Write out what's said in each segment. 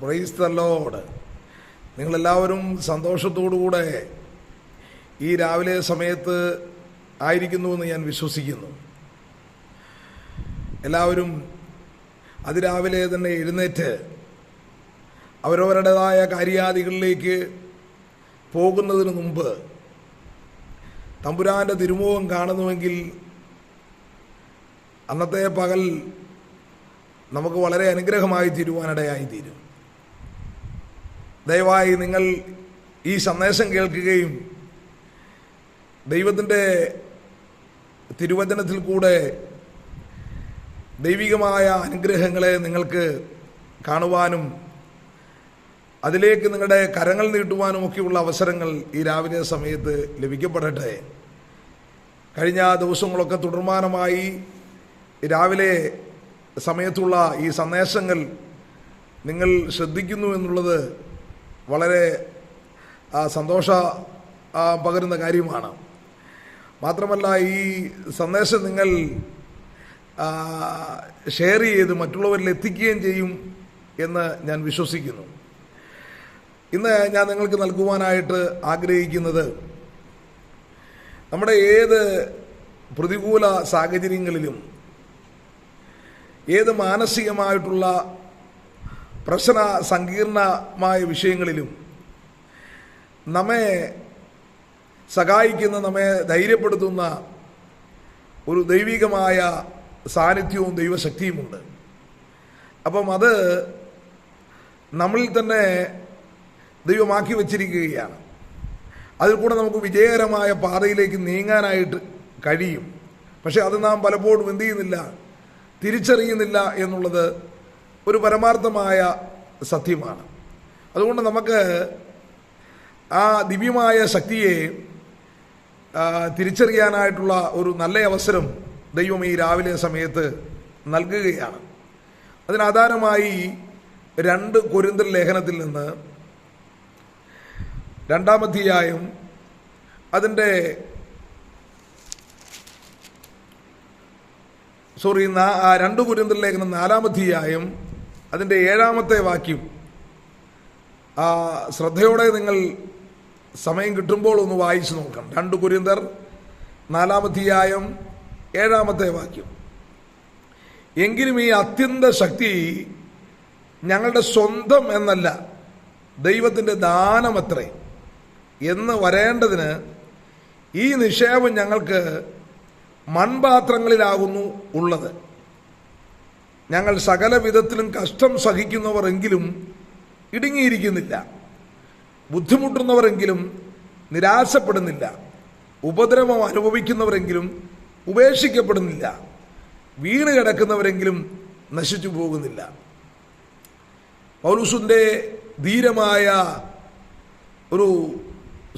Praise the Lord. നിങ്ങളെല്ലാവരും സന്തോഷത്തോടുകൂടെ ഈ രാവിലെ സമയത്ത് ആയിരിക്കുന്നുവെന്ന് ഞാൻ വിശ്വസിക്കുന്നു. എല്ലാവരും അതിരാവിലെ തന്നെ എഴുന്നേറ്റ് അവരവരുടേതായ കാര്യാദികളിലേക്ക് പോകുന്നതിന് മുമ്പ് തമ്പുരാൻ്റെ തിരുമുഖം കാണുന്നുവെങ്കിൽ അന്നത്തെ പകൽ നമുക്ക് വളരെ അനുഗ്രഹമായി തീരുവാനിടയായിത്തീരും. ദയവായി നിങ്ങൾ ഈ സന്ദേശം കേൾക്കുകയും ദൈവത്തിൻ്റെ തിരുവചനത്തിൽ കൂടെ ദൈവികമായ അനുഗ്രഹങ്ങളെ നിങ്ങൾക്ക് കാണുവാനും അതിലേക്ക് നിങ്ങളുടെ കരങ്ങൾ നീട്ടുവാനും ഒക്കെയുള്ള അവസരങ്ങൾ ഈ രാവിലെ സമയത്ത് ലഭിക്കപ്പെടട്ടെ. കഴിഞ്ഞ ദിവസങ്ങളൊക്കെ തുടർമാനമായി രാവിലെ സമയത്തുള്ള ഈ സന്ദേശങ്ങൾ നിങ്ങൾ ശ്രദ്ധിക്കുന്നു എന്നുള്ളത് വളരെ സന്തോഷ പകരുന്ന കാര്യമാണ്. മാത്രമല്ല, ഈ സന്ദേശം നിങ്ങൾ ഷെയർ ചെയ്ത് മറ്റുള്ളവരിൽ എത്തിക്കുകയും ചെയ്യും എന്ന് ഞാൻ വിശ്വസിക്കുന്നു. ഇന്ന് ഞാൻ നിങ്ങൾക്ക് നൽകുവാനായിട്ട് ആഗ്രഹിക്കുന്നത് നമ്മുടെ ഏത് പ്രതികൂല സാഹചര്യങ്ങളിലും ഏത് മാനസികമായിട്ടുള്ള പ്രശ്ന സങ്കീർണമായ വിഷയങ്ങളിലും നമ്മെ സഹായിക്കുന്ന, നമ്മെ ധൈര്യപ്പെടുത്തുന്ന ഒരു ദൈവികമായ സാന്നിധ്യവും ദൈവശക്തിയുമുണ്ട്. അപ്പം അത് നമ്മളിൽ തന്നെ ദൈവമാക്കി വച്ചിരിക്കുകയാണ്. അതിൽ കൂടെ നമുക്ക് വിജയകരമായ പാതയിലേക്ക് നീങ്ങാനായിട്ട് കഴിയും. പക്ഷെ അത് നാം പലപ്പോഴും എന്ത് ചെയ്യുന്നില്ല, തിരിച്ചറിയുന്നില്ല എന്നുള്ളത് ഒരു പരമാർത്ഥമായ സത്യമാണ്. അതുകൊണ്ട് നമുക്ക് ആ ദിവ്യമായ ശക്തിയെ തിരിച്ചറിയാനായിട്ടുള്ള ഒരു നല്ല അവസരം ദൈവം ഈ രാവിലെ സമയത്ത് നൽകുകയാണ്. അതിനാധാരമായി 2 കൊരിന്ത്യർ ലേഖനത്തിൽ നിന്ന് 2-ാം അധ്യായം അതിൻ്റെ 2 കൊരിന്ത്യർ ലേഖനം 4-ാം അധ്യായം അതിൻ്റെ 7-ാമത്തെ വാക്യം ശ്രദ്ധയോടെ നിങ്ങൾ സമയം കിട്ടുമ്പോൾ ഒന്ന് വായിച്ചു നോക്കണം. 2 കൊരിന്ത്യർ 4-ാം അധ്യായം 7-ാമത്തെ വാക്യം. എങ്കിലും ഈ അത്യന്ത ശക്തി ഞങ്ങളുടെ സ്വന്തം എന്നല്ല, ദൈവത്തിൻ്റെ ദാനമത്രേ എന്ന് വരേണ്ടതിന് ഈ നിക്ഷേപം ഞങ്ങൾക്ക് മൺപാത്രങ്ങളിലാകുന്നു ഉള്ളത്. ഞങ്ങൾ സകല വിധത്തിലും കഷ്ടം സഹിക്കുന്നവർ എങ്കിലും ഇടുങ്ങിയിരിക്കുന്നില്ല, ബുദ്ധിമുട്ടുന്നവരെങ്കിലും നിരാശപ്പെടുന്നില്ല, ഉപദ്രവം അനുഭവിക്കുന്നവരെങ്കിലും ഉപേക്ഷിക്കപ്പെടുന്നില്ല, വീണ് കിടക്കുന്നവരെങ്കിലും നശിച്ചു പോകുന്നില്ല. പൗലോസിന്റെ ധീരമായ ഒരു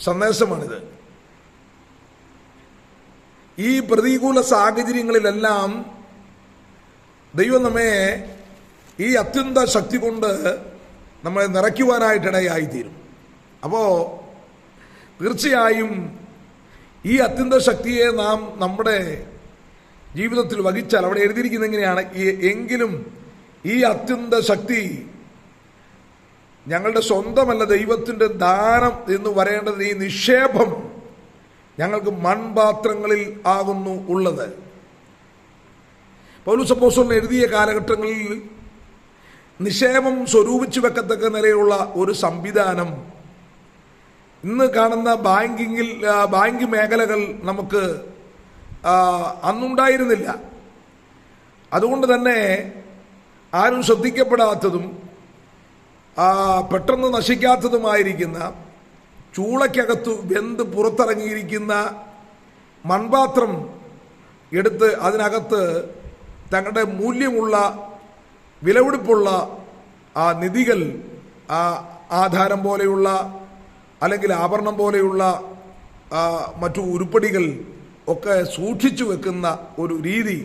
സന്ദേശമാണിത്. ഈ പ്രതികൂല സാഹചര്യങ്ങളിലെല്ലാം ദൈവം നമ്മെ ഈ അത്യന്ത ശക്തി കൊണ്ട് നമ്മളെ നിറയ്ക്കുവാനായിട്ടിടയായിത്തീരും. അപ്പോൾ തീർച്ചയായും ഈ അത്യന്ത ശക്തിയെ നാം നമ്മുടെ ജീവിതത്തിൽ വഹിച്ചാൽ, അവിടെ എഴുതിയിരിക്കുന്നത് എങ്ങനെയാണ്, എങ്കിലും ഈ അത്യന്ത ശക്തി ഞങ്ങളുടെ സ്വന്തമല്ല, ദൈവത്തിൻ്റെ ദാനം എന്ന് പറയേണ്ടത് ഈ നിക്ഷേപം ഞങ്ങൾക്ക് മൺപാത്രങ്ങളിൽ ആകുന്നു ഉള്ളത്. പൗലോസ് അപ്പോസ്തലൻ എഴുതിയ കാലഘട്ടങ്ങളിൽ നിക്ഷേപം സ്വരൂപിച്ചു വെക്കത്തക്ക നിലയിലുള്ള ഒരു സംവിധാനം ഇന്ന് കാണുന്ന ബാങ്ക് മേഖലകൾ നമുക്ക് അന്നുണ്ടായിരുന്നില്ല. അതുകൊണ്ട് തന്നെ ആരും ശ്രദ്ധിക്കപ്പെടാത്തതും പെട്ടെന്ന് നശിക്കാത്തതുമായിരിക്കുന്ന, ചൂളയ്ക്കകത്ത് വെന്ത് പുറത്തിറങ്ങിയിരിക്കുന്ന മൺപാത്രം എടുത്ത് അതിനകത്ത് തങ്ങളുടെ മൂല്യമുള്ള വിലപിടിപ്പുള്ള ആ നിധികൾ, ആധാരം പോലെയുള്ള അല്ലെങ്കിൽ ആഭരണം പോലെയുള്ള മറ്റു ഉരുപ്പടികൾ ഒക്കെ സൂക്ഷിച്ചു വെക്കുന്ന ഒരു രീതി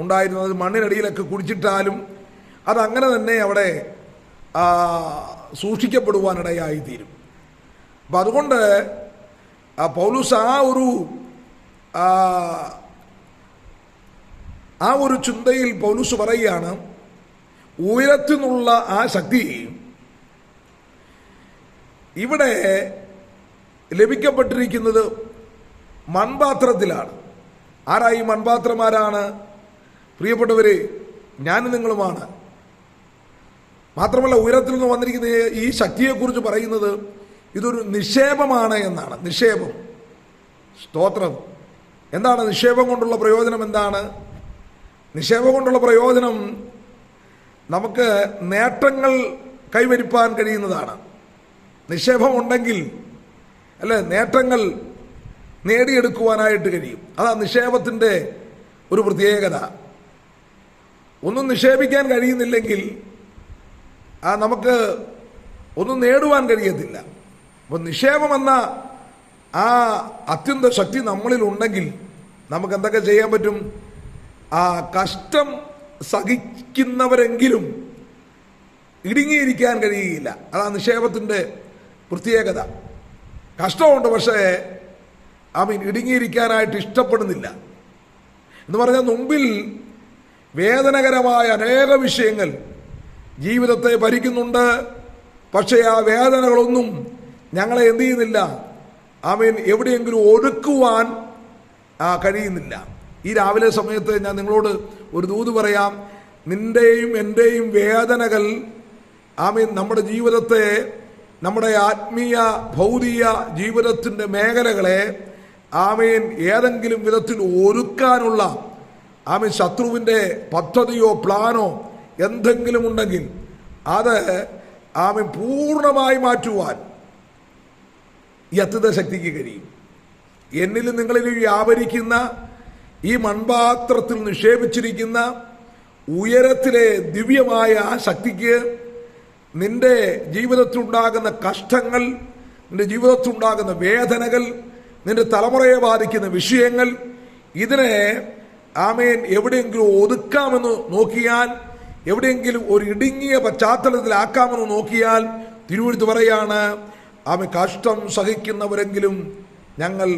ഉണ്ടായിരുന്നത്. മണ്ണിനടിയിലൊക്കെ കുടിച്ചിട്ടാലും അതങ്ങനെ തന്നെ അവിടെ സൂക്ഷിക്കപ്പെടുവാനിടയായിത്തീരും. അപ്പം അതുകൊണ്ട് പൗലോസ് ആ ഒരു ചിന്തയിൽ പൗലോസ് പറയുകയാണ്, ഉയരത്തിൽ നിന്നുള്ള ആ ശക്തി ഇവിടെ ലഭിക്കപ്പെട്ടിരിക്കുന്നത് മൺപാത്രത്തിലാണ്. ആരായി മൺപാത്രമാരാണ്? പ്രിയപ്പെട്ടവരെ, ഞാനും നിങ്ങളുമാണ്. മാത്രമല്ല, ഉയരത്തിൽ നിന്ന് വന്നിരിക്കുന്ന ഈ ശക്തിയെക്കുറിച്ച് പറയുന്നത് ഇതൊരു നിക്ഷേപമാണ് എന്നാണ്. നിക്ഷേപം. സ്തോത്രം. എന്താണ് നിക്ഷേപം കൊണ്ടുള്ള പ്രയോജനം? എന്താണ് നിക്ഷേപം കൊണ്ടുള്ള പ്രയോജനം? നമുക്ക് നേട്ടങ്ങൾ കൈവരിപ്പാൻ കഴിയുന്നതാണ്. നിക്ഷേപം ഉണ്ടെങ്കിൽ അല്ലെ നേട്ടങ്ങൾ നേടിയെടുക്കുവാനായിട്ട് കഴിയും. അതാണ് നിക്ഷേപത്തിൻ്റെ ഒരു പ്രത്യേകത. ഒന്നും നിക്ഷേപിക്കാൻ കഴിയുന്നില്ലെങ്കിൽ നമുക്ക് ഒന്നും നേടുവാൻ കഴിയത്തില്ല. അപ്പോൾ നിക്ഷേപമെന്ന ആ അത്യന്ത ശക്തി നമ്മളിൽ ഉണ്ടെങ്കിൽ നമുക്ക് എന്തൊക്കെ ചെയ്യാൻ പറ്റും? ആ കഷ്ടം സഹിക്കുന്നവരെങ്കിലും ഇടുങ്ങിയിരിക്കാൻ കഴിയുകയില്ല. അതാണ് നിക്ഷേപത്തിൻ്റെ പ്രത്യേകത. കഷ്ടമുണ്ട്, പക്ഷേ ഇടുങ്ങിയിരിക്കാനായിട്ട് ഇഷ്ടപ്പെടുന്നില്ല. എന്ന് പറഞ്ഞാൽ മുമ്പിൽ വേദനകരമായ അനേക വിഷയങ്ങൾ ജീവിതത്തെ ഭരിക്കുന്നുണ്ട്. പക്ഷേ ആ വേദനകളൊന്നും ഞങ്ങളെ എന്ത് ചെയ്യുന്നില്ല? എവിടെയെങ്കിലും ഒടുക്കുവാൻ കഴിയുന്നില്ല. ഈ രാവിലെ സമയത്ത് ഞാൻ നിങ്ങളോട് ഒരു ദൂത് പറയാം. നിന്റെയും എൻ്റെയും വേദനകൾ നമ്മുടെ ജീവിതത്തെ, നമ്മുടെ ആത്മീയ ഭൗതിക ജീവിതത്തിൻ്റെ മേഖലകളെ ഏതെങ്കിലും വിധത്തിൽ ഒരുക്കാനുള്ള ശത്രുവിൻ്റെ പദ്ധതിയോ പ്ലാനോ എന്തെങ്കിലും ഉണ്ടെങ്കിൽ അത് പൂർണ്ണമായി മാറ്റുവാൻ ഈ അത്യുത ശക്തിക്ക് കഴിയും. എന്നിലും നിങ്ങളിലും വ്യാപരിക്കുന്ന ഈ മൺപാത്രത്തിൽ നിക്ഷേപിച്ചിരിക്കുന്ന ഉയരത്തിലെ ദിവ്യമായ ആ ശക്തിക്ക് നിന്റെ ജീവിതത്തിലുണ്ടാകുന്ന കഷ്ടങ്ങൾ, നിന്റെ ജീവിതത്തിലുണ്ടാകുന്ന വേദനകൾ, നിന്റെ തലമുറയെ ബാധിക്കുന്ന വിഷയങ്ങൾ, ഇതിനെ എവിടെയെങ്കിലും ഒതുക്കാമെന്ന് നോക്കിയാൽ, എവിടെയെങ്കിലും ഒരു ഇടുങ്ങിയ പശ്ചാത്തലത്തിലാക്കാമെന്ന് നോക്കിയാൽ, തിരുവെഴുത്ത് പറയാണ് കഷ്ടം സഹിക്കുന്നവരെങ്കിലും ഞങ്ങൾ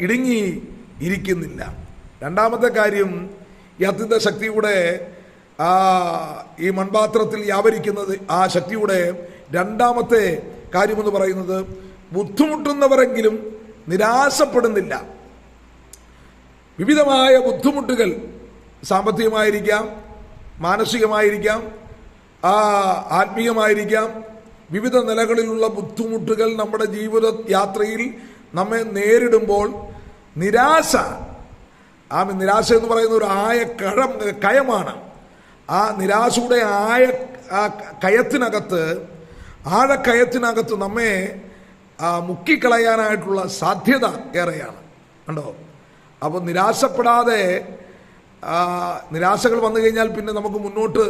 ഇടുങ്ങി ഇരിക്കുന്നില്ല. രണ്ടാമത്തെ കാര്യം, ഈ അത്യുത ശക്തിയുടെ ഈ മൺപാത്രത്തിൽ വ്യാപരിക്കുന്നത് ആ ശക്തിയുടെ രണ്ടാമത്തെ കാര്യമെന്ന് പറയുന്നത്, ബുദ്ധിമുട്ടുന്നവരെങ്കിലും നിരാശപ്പെടുന്നില്ല. വിവിധമായ ബുദ്ധിമുട്ടുകൾ, സാമ്പത്തികമായിരിക്കാം, മാനസികമായിരിക്കാം, ആത്മീയമായിരിക്കാം, വിവിധ നിലകളിലുള്ള ബുദ്ധിമുട്ടുകൾ നമ്മുടെ ജീവിത യാത്രയിൽ നമ്മെ നേരിടുമ്പോൾ നിരാശ എന്ന് പറയുന്ന ഒരു കയമാണ്. ആ നിരാശയുടെ ആഴക്കയത്തിനകത്ത് നമ്മെ മുക്കിക്കളയാനായിട്ടുള്ള സാധ്യത ഏറെയാണ്. കണ്ടോ? അപ്പോൾ നിരാശപ്പെടാതെ, നിരാശകൾ വന്നു കഴിഞ്ഞാൽ പിന്നെ നമുക്ക് മുന്നോട്ട്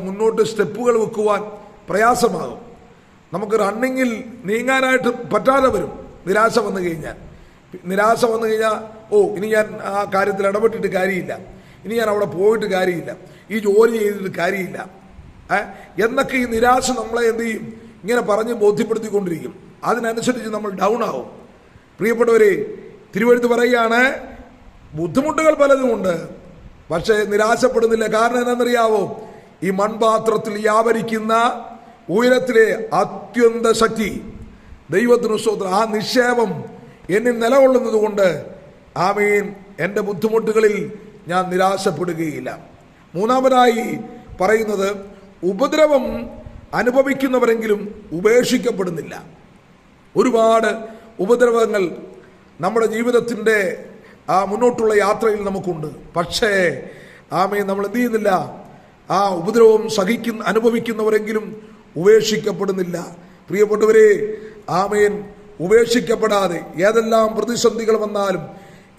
മുന്നോട്ട് സ്റ്റെപ്പുകൾ വെക്കുവാൻ പ്രയാസമാകും. നമുക്ക് റണ്ണിങ്ങിൽ നീങ്ങാനായിട്ട് പറ്റാതെ വരും നിരാശ വന്നു കഴിഞ്ഞാൽ. ഇനി ഞാൻ ആ കാര്യത്തിൽ ഇടപെട്ടിട്ട് കാര്യമില്ല, ഇനി ഞാൻ അവിടെ പോയിട്ട് കാര്യമില്ല, ഈ ജോലി ചെയ്തിട്ട് കാര്യമില്ല എന്നൊക്കെ ഈ നിരാശ നമ്മളെ എന്ത് ചെയ്യും? ഇങ്ങനെ പറഞ്ഞ് ബോധ്യപ്പെടുത്തിക്കൊണ്ടിരിക്കും. അതിനനുസരിച്ച് നമ്മൾ ഡൗൺ ആവും. പ്രിയപ്പെട്ടവരെ, തിരുവെഴുത്ത് പറയുകയാണ്, ബുദ്ധിമുട്ടുകൾ പലതുമുണ്ട്, പക്ഷേ നിരാശപ്പെടുന്നില്ല. കാരണം എന്താണെന്നറിയാവോ? ഈ മൺപാത്രത്തിൽ വ്യാപരിക്കുന്ന ഉയരത്തിലെ അത്യന്ത ശക്തി, ദൈവത്തിന് സ്തോത്രം, ആ നിക്ഷേപം എന്നിൽ നിലകൊള്ളുന്നത് കൊണ്ട് എൻ്റെ ബുദ്ധിമുട്ടുകളിൽ ഞാൻ നിരാശപ്പെടുകയില്ല. മൂന്നാമതായി പറയുന്നത്, ഉപദ്രവം അനുഭവിക്കുന്നവരെങ്കിലും ഉപേക്ഷിക്കപ്പെടുന്നില്ല. ഒരുപാട് ഉപദ്രവങ്ങൾ നമ്മുടെ ജീവിതത്തിൻ്റെ മുന്നോട്ടുള്ള യാത്രയിൽ നമുക്കുണ്ട്. പക്ഷേ നമ്മൾ എന്ത് ചെയ്യുന്നില്ല? ആ ഉപദ്രവം അനുഭവിക്കുന്നവരെങ്കിലും ഉപേക്ഷിക്കപ്പെടുന്നില്ല. പ്രിയപ്പെട്ടവരെ, ഉപേക്ഷിക്കപ്പെടാതെ ഏതെല്ലാം പ്രതിസന്ധികൾ വന്നാലും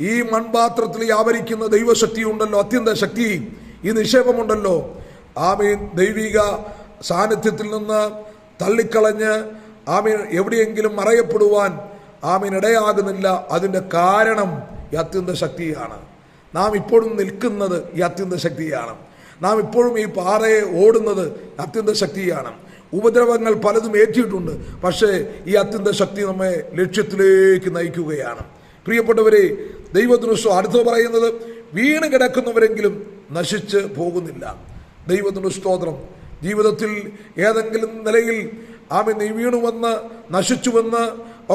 ഈ മൺപാത്രത്തിൽ വ്യാപരിക്കുന്ന ദൈവശക്തി ഉണ്ടല്ലോ, അത്യന്ത ശക്തി, ഈ നിക്ഷേപമുണ്ടല്ലോ, ദൈവിക സാന്നിധ്യത്തിൽ നിന്ന് തള്ളിക്കളഞ്ഞ് എവിടെയെങ്കിലും മറയപ്പെടുവാൻ ഇടയാകുന്നില്ല. അതിൻ്റെ കാരണം ഈ അത്യന്ത ശക്തിയാണ്. നാം ഇപ്പോഴും നിൽക്കുന്നത് ഈ അത്യന്ത ശക്തിയാണ്. നാം ഇപ്പോഴും ഈ പാറയെ ഓടുന്നത് അത്യന്ത ശക്തിയാണ്. ഉപദ്രവങ്ങൾ പലതും ഏറ്റിട്ടുണ്ട്, പക്ഷേ ഈ അത്യന്ത ശക്തി നമ്മെ ലക്ഷ്യത്തിലേക്ക് നയിക്കുകയാണ്. പ്രിയപ്പെട്ടവരെ, ദൈവത്തിന് അടുത്ത് പറയുന്നത്, വീണ് കിടക്കുന്നവരെങ്കിലും നശിച്ച് പോകുന്നില്ല. ദൈവത്തിന് സ്തോത്രം. ജീവിതത്തിൽ ഏതെങ്കിലും നിലയിൽ ആമേൻ നീ വീണുവെന്ന് നശിച്ചുവെന്ന്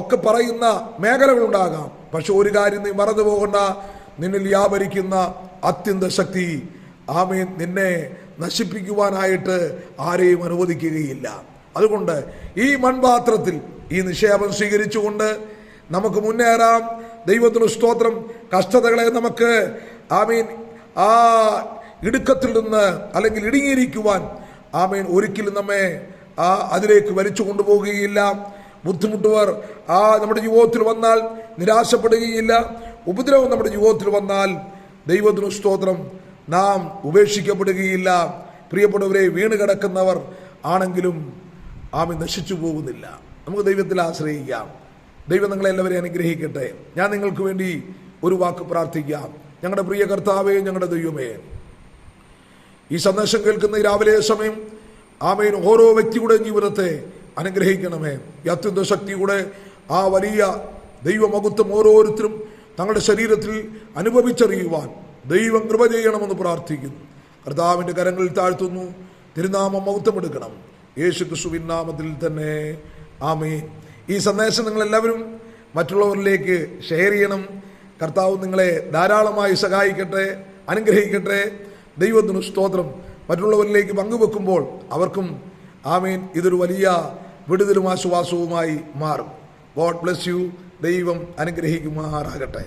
ഒക്കെ പറയുന്ന മേഖലകളുണ്ടാകാം. പക്ഷെ ഒരു കാര്യം നീ മറന്നു പോകണ്ട, നിന്നിൽ വ്യാപരിക്കുന്ന അത്യന്ത ശക്തി ആമേൻ നിന്നെ നശിപ്പിക്കുവാനായിട്ട് ആരെയും അനുവദിക്കുകയില്ല. അതുകൊണ്ട് ഈ മൺപാത്രത്തിൽ ഈ നിക്ഷേപം സ്വീകരിച്ചുകൊണ്ട് നമുക്ക് മുന്നേറാം. ദൈവത്തിന് സ്തോത്രം. കഷ്ടതകളെ നമുക്ക് ആമേൻ ആ ഇടുക്കത്തിൽ നിന്ന് അല്ലെങ്കിൽ ഇടുങ്ങിയിരിക്കുവാൻ ആമേൻ ഒരിക്കലും നമ്മെ അതിലേക്ക് വലിച്ചു കൊണ്ടുപോകുകയില്ല. ബുദ്ധിമുട്ടുവർ നമ്മുടെ ജീവിതത്തിൽ വന്നാൽ നിരാശപ്പെടുകയില്ല. ഉപദ്രവം നമ്മുടെ ജീവിതത്തിൽ വന്നാൽ ദൈവത്തിന് സ്തോത്രം നാം ഉപേക്ഷിക്കപ്പെടുകയില്ല. പ്രിയപ്പെട്ടവരെ, വീണ് കിടക്കുന്നവർ ആണെങ്കിലും ആമേൻ നശിച്ചു പോകുന്നില്ല. നമുക്ക് ദൈവത്തിൽ ആശ്രയിക്കാം. ദൈവം നിങ്ങളെല്ലാവരെയും അനുഗ്രഹിക്കട്ടെ. ഞാൻ നിങ്ങൾക്ക് വേണ്ടി ഒരു വാക്ക് പ്രാർത്ഥിക്കാം. ഞങ്ങളുടെ പ്രിയ കർത്താവേ, ഞങ്ങളുടെ ദൈവമേ, ഈ സന്ദേശം കേൾക്കുന്ന ഈ രാവിലെ സമയം ആമേൻ ഓരോ വ്യക്തിയുടെ ജീവിതത്തെ അനുഗ്രഹിക്കണമേ. ഈ അത്യന്ത ശക്തിയുടെ ആ വലിയ ദൈവമഹത്വം ഓരോരുത്തരും തങ്ങളുടെ ശരീരത്തിൽ അനുഭവിച്ചറിയുവാൻ ദൈവം കൃപ ചെയ്യണമെന്ന് പ്രാർത്ഥിക്കുന്നു. കർത്താവിൻ്റെ കരങ്ങളിൽ താഴ്ത്തുന്നു. തിരുനാമം മഹത്വമെടുക്കണം. യേശു ക്രിസ്തുവിൻ നാമത്തിൽ തന്നെ ആമേൻ. ഈ സന്ദേശം നിങ്ങളെല്ലാവരും മറ്റുള്ളവരിലേക്ക് ഷെയർ ചെയ്യണം. കർത്താവ് നിങ്ങളെ ധാരാളമായി സഹായിക്കട്ടെ, അനുഗ്രഹിക്കട്ടെ. ദൈവത്തിന് സ്തോത്രം. മറ്റുള്ളവരിലേക്ക് പങ്കുവെക്കുമ്പോൾ അവർക്കും ആമേൻ ഇതൊരു വലിയ വിടുതലും ആശ്വാസവുമായി മാറും. God bless you. ദൈവം അനുഗ്രഹിക്കുമാറാകട്ടെ.